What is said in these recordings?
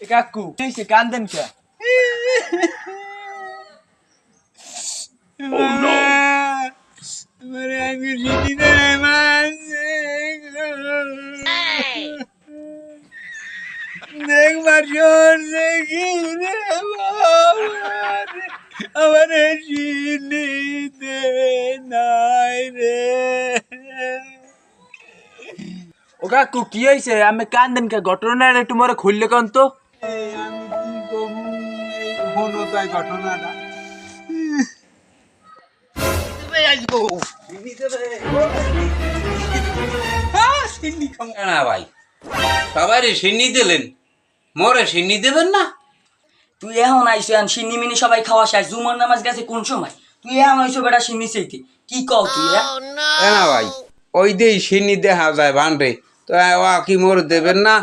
কাকু সে কান্দেন কে? দেখবার জোরছে কি রে আমার চিনিতে নাই রে। ও কাকু কি হয়েছে? আমি কান্দেন কে? ঘটনাটা একটু মরে খুললে কন তো। আমি কি করবো, এই হলো তাই ঘটনাটা। না ভাই, সবাই সিন্নি দিলেন, মোরে সিন্নি দেবেন না? তুই এখন আইসো এখন সিন্নি মিনি সবাই খাওয়া শেষ, জুমার নামাজ গেছে কোন সময়? তুই এখন আইসো বেটা সিন্নি চাইতে, কি কও তুই? না ভাই, ওই দিয়েই সিন্নি দেখা যায় বান্ডে, তো কি মোরে দেবেন না?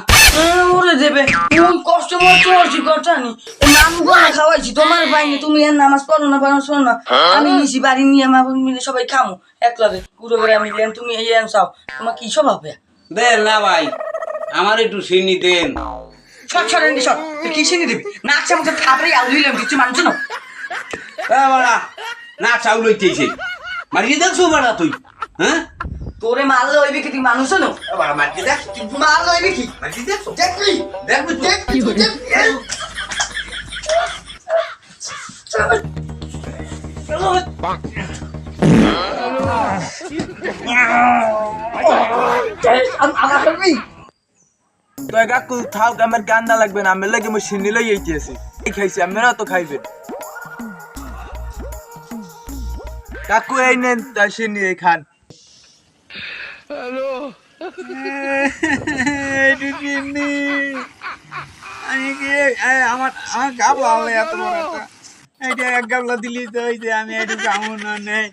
ওরে দেবে কোন কষ্ট মরছি করছানি নাম গোনা খাওয়াইছি তোমার পাইনি, তুমি এর নামাজ পড়ো না পড়ো শোনো না, আমি নিছি বাড়ি নিয়ে মা মিলে সবাই খামো এক লগে পুরো বেড়া মিলে, তুমি এই এন চাও, তোমার কি সব হবে? দেন না ভাই, আমার একটু সিন্নি দেন। সব ছড়েন সব, তুই কি সিন্নি দিবি? নাচ আমাকে থাপড়ে আউলিলাম কিছু মানুষ না। বাড়া না চাউল হইতেছে, মারিয়ে দেখছো বাড়া তুই? হ্যাঁ তোরে মারলে হইবে কি, তুই মানুষ না? বাড়া মারিয়ে দেখ, মারলে হইবে কি? মারিয়ে দেখছো? দেখবি দেখবি তুই? তো কাকু থাক, আমার কান্দা লাগবে না, আমার লাগে মই সিন্নি লই আইতেছি। খাইছি আমরা তো খাইবেন। কাকু এই নেন তা সিন্নি এই খান। একটু চিনি, আমি কি আমার আমার গাবলা হলে এত বড় একটা, এইটা এক গাবলা দিলি তো হইছে, আমি একটু কামড় না নেই।